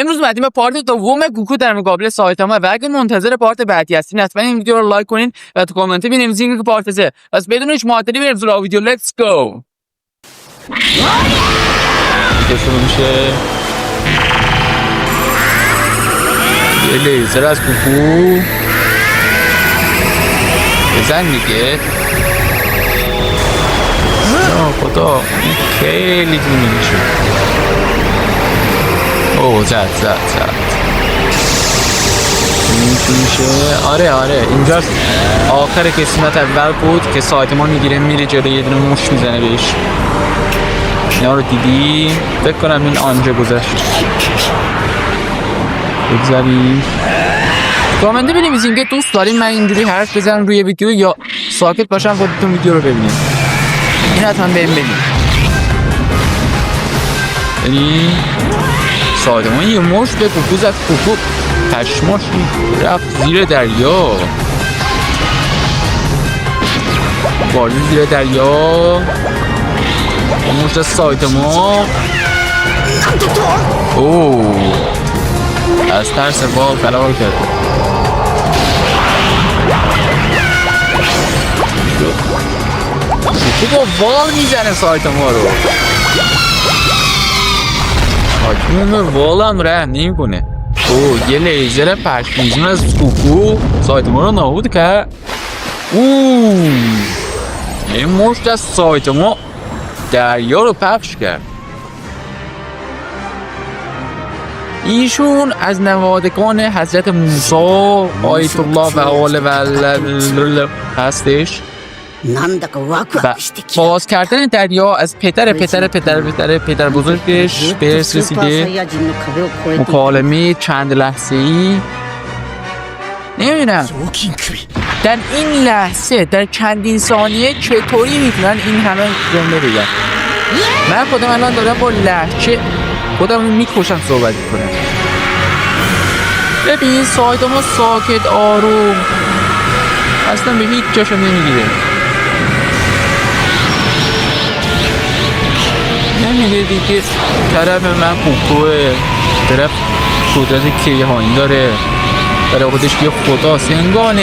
امروز اومدیم به پارت دوم گوکو در مقابل سایتاما و اگه منتظر پارت بعدی هستین حتما این ویدیو رو لایک کنین و تو کامنت بنویسین که پارت 3. پس بدون هیچ معطلی بریم سراغ ویدیو. لیتس گو. دیگه شروع میشه. یه لیزر از گوکو بزن دیگه. خدا خیلی طولانی میشه. اوه زد میشه. آره اینجا آخر قسمت اول بود که سایتاما میره جلو یه دونه مش میزنه بهش. اینا رو دیدی؟ فکر کنم این آنجا گذشت. بگذاریم کامنت بنویسین که دوست دارین من اینجوری حرف بزنم روی ویدیو یا ساکت باشم خودتون ویدیو رو ببینید. این حتما بهم بگید. یعنی سایتاما یه مش به گوکو زد. گوکو پشماش رفت زیر دریا. بالون زیر دریا. مش سایتاما. اوه از ترس بال فرار کرد. گوکو با وال میزنه سایتاما رو. حاکمون وال هم رحم نمی کنه. یه لیزر پشمیزون از گوکو سایتاما رو نابود کرد. یه مشت از سایتاما دریا رو پخش کرد. ایشون از نوادگان حضرت موسی آیت الله و آل و هستش. و باز کردن دریا از پدر بزرگش به رسیده. مکالمه چند لحظه‌ای نمیدونم در این لحظه در چندین ثانیه چطوری میتونن این همه جمله بگن. من خودم الان دارم با لهجه خودم میکشم صحبت کنم. ببین سایتاما ساکت آروم اصلا به هیچ جاشو نمیگیره. نمیگه دیگه طرف من گوکوه، طرف قدرت کیهانی داره، برای خودش یه خداست. انگار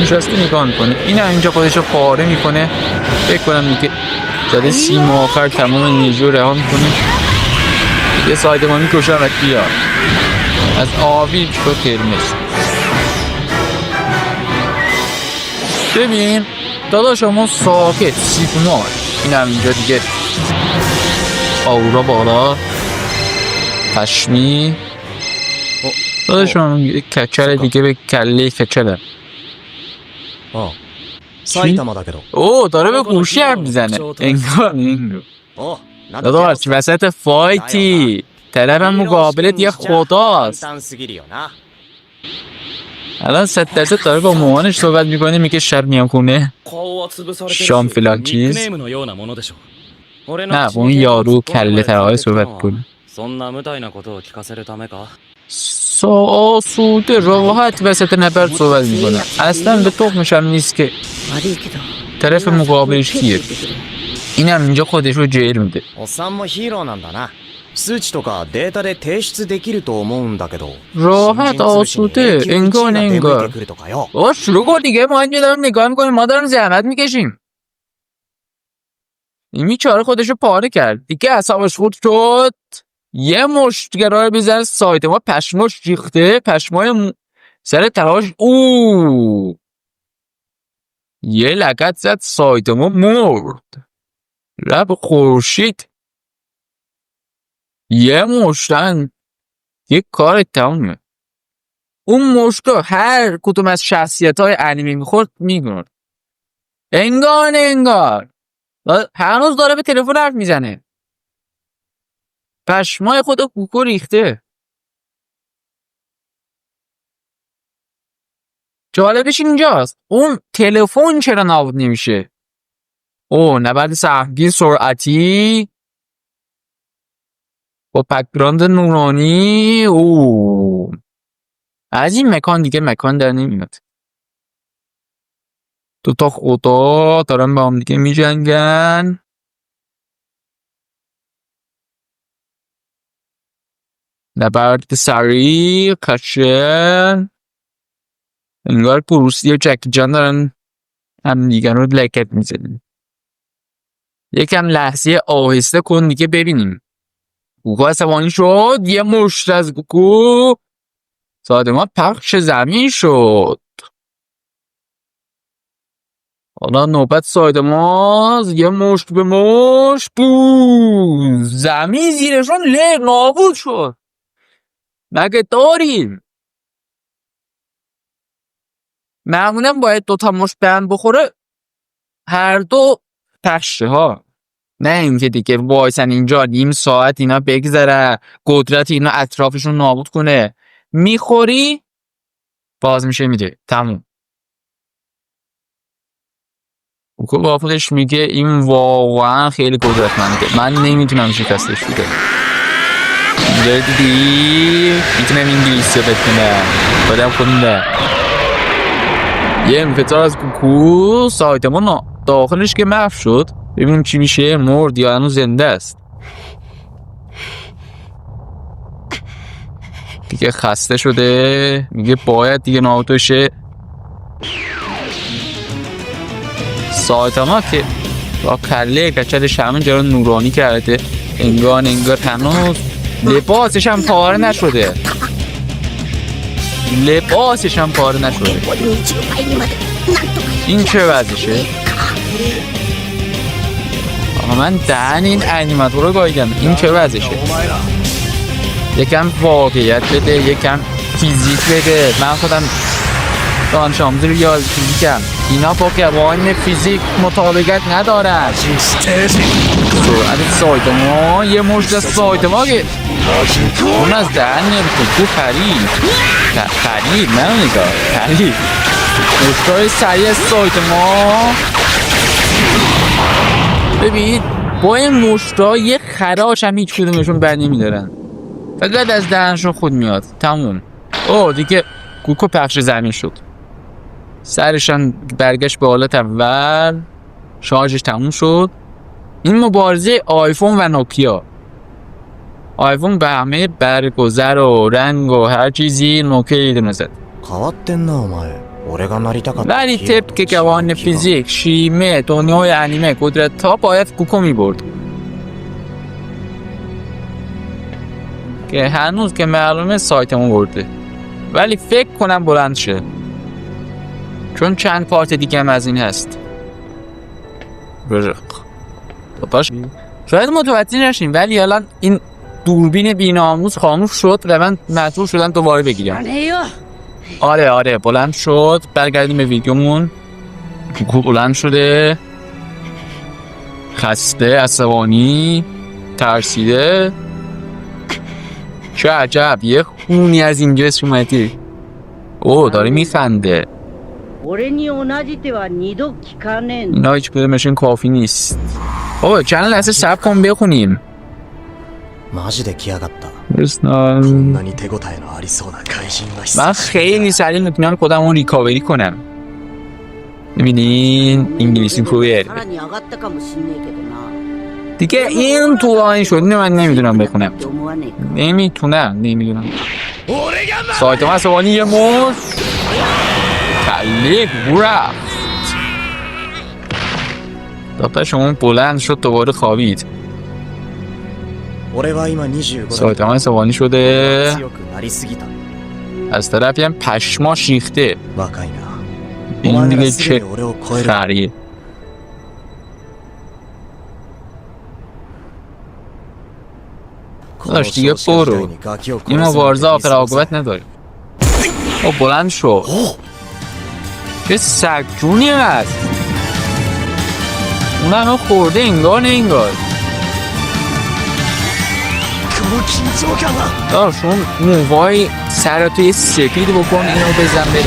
نشسته نگاه میکنه. این هم اینجا خودش رو پاره میکنه. فکر کنم دیگه زده سیم آخر تمام انرژی رو رها میکنه. یه سایتاما میکشم و بیا از آبی شد قرمز. ببین داداشمون ساکت سیفونار. این هم اینجا دیگه آورا بالا پشمی. داداشمون یه کچل دیگه به کله کچله. داره به گوشی حرف میزنه انگار. داداش وسط فایتی طرف مقابلت یه خداست. الان 100% داره با مامانش صحبت میکنه. میگه شب میام خونه شام فلان چیز. نه اون یارو کله ترهای صحبت کنه. آسوده راحت وسط نبرد صحبت میکنه. اصلا به تخمش هم نیست که طرف مقابلش کیه. اینم اینجا خودش رو جیر میده. راحت آسوده انگار. شروع کن دیگه. ما اینجا دارم نگاه میکنیم. ما دارم زحمت میکشیم. این بیچاره خودش رو پاره کرد دیگه. اعصابش خورد شد. یه مشتگرار بزن سایتاما پشماش ریخته. پشمای سر تراش. یه لگد زد سایتاما مرد. رب خورشید. یه مشتن یه کار تمومه. اون مشتا هر کدوم از شخصیت های انیمه میخورد میگرد. انگار هنوز داره به تلفن حرف میزنه. پشمای خدا گوکو ریخته. جالبش اینجاست اون تلفن چرا نابود نمیشه. نبرد سهمگین سرعتی با بک‌گراند نورانی. از این مکان دیگه مکان در نمیاد. دوتا خدا دارن با هم دیگه میجنگن. نبرد سریع کشن. انگار بروسلی و جکی جان دارن هم دیگر رو لکت میزنن. یکم لحظه آهسته کن دیگه ببینیم. گوکو عصبانی شد. یه مشت از گوکو سایتاما پخش زمین شد. حالا نوبت سایتاماست. یه مشت به مشت بوز. زمین زیرشون نابود شد. مگه داریم؟ معمولا باید 2 مشت بند بخوره هر دو پخشه ها. نه اینکه دیگه وایسن اینجا نیم ساعت اینا بگذره قدرت اینا اطرافشون نابود کنه. میخوری باز میشه میده تموم. اوکو با خودش میگه این واقعا خیلی قدرتمنده. من نمیتونم شکستش بده. دیدی میتونم انگلیسی رو بتونم بدم خونده. یه انفجار از گوکو سایتاما داخلش که محو شد. ببینیم چی میشه. مرد یا هنوز زنده است. دیگه خسته شده. میگه باید دیگه نابود شه. سایتاما که با کله کچلش همه جا رو نورانی کرده. انگار هنوز لباسش هم پاره نشده. این چه وضعشه؟ من دهن این انیماتور رو گاییدم. این چه وضعشه؟ یکم واقعیت بده. یکم فیزیک بده. من خودم دانش آموز ریاضی فیزیکم. اینا با قوانین فیزیک مطابقت ندارن. سرعت سایتاما یه مشت از سایتاما که اون از دهن تو خرید من نگاه خرید مشتای سریع سایتاما. ببین با این مشتا یه خراش هم هیچ کدومشون بر نمیدارن. فقط از دهنشون خود میاد. تموم. دیگه گوکو پخش زمین شد. سرشان برگشت به حالت اول. شارژش تموم شد. این مبارزه آیفون و نوکیا. آیفون به همه برگذر و رنگ و هر چیزی نوکیا یه دونه زد. ولی طبق قوانین فیزیک شیمه دنیای انیمه قدرت ها باید گوکو می برد که هنوز که معلومه سایتاما برده. ولی فکر کنم بلند شه چون چند پارت دیگه هم از این هست. باش شاید متوجه نشین ولی الان این دوربین بی‌ناموس خاموش شد و من مجبور شدم دوباره بگیرم. آره بلند شد. برگردیم به ویدیومون. بلند شده خسته عصبانی ترسیده. چه عجب یه خونی از اینجا اومدی. داره میخنده. اینا هیچ کدومشون کافی نیست. چند لحظه صبر کن بخونیم. من خیلی سریع میتونم خودم اون ریکاوری کنم. ببینین انگلیسی خوبه دیگه. این طولانی شد. من نمیدونم بخونم. نمیدونم. سایتاما عصبانی یه مش کله رفت. داتا شما بلند شد دوباره خوابید. سایتاما عصبانی شده. از طرفی هم پشما شیخته. این دیگه چه خریه. داشت دیگه برو. این مبارزه آخر عاقبت نداره. بلند شو. چه سگجونی هست. اونم خورده انگار نه انگار. داشت اون موهای سر توی سفید بکن اینو بزن بره.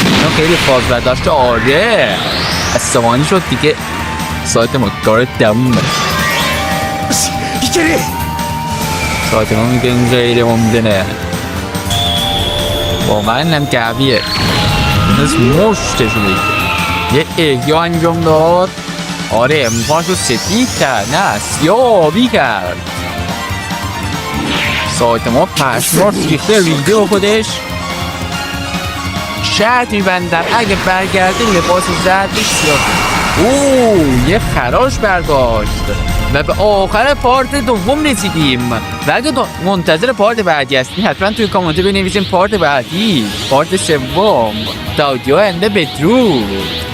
اینو خیلی فاز برداشت. آره عصبانی شد دیگه. سایتاما داره دمون بره. سایتاما میگه این غیر ممکنه. با من هم قویه. از مشتشو بگه. یه احیا انجام داد. آره موهاشو سفید کرد. نه سیاه آبی کرد. سایت ما پشمار ریخته ریده و خودش شرط میبندم اگه برگرده لباس زردش سیاه. اوه یه خراش برداشت و به آخر پارت دوم رسیدیم و اگه منتظر پارت بعدی هستین حتما توی کامنت بنویسین پارت بعدی، پارت سوم، تا آینده بدرود.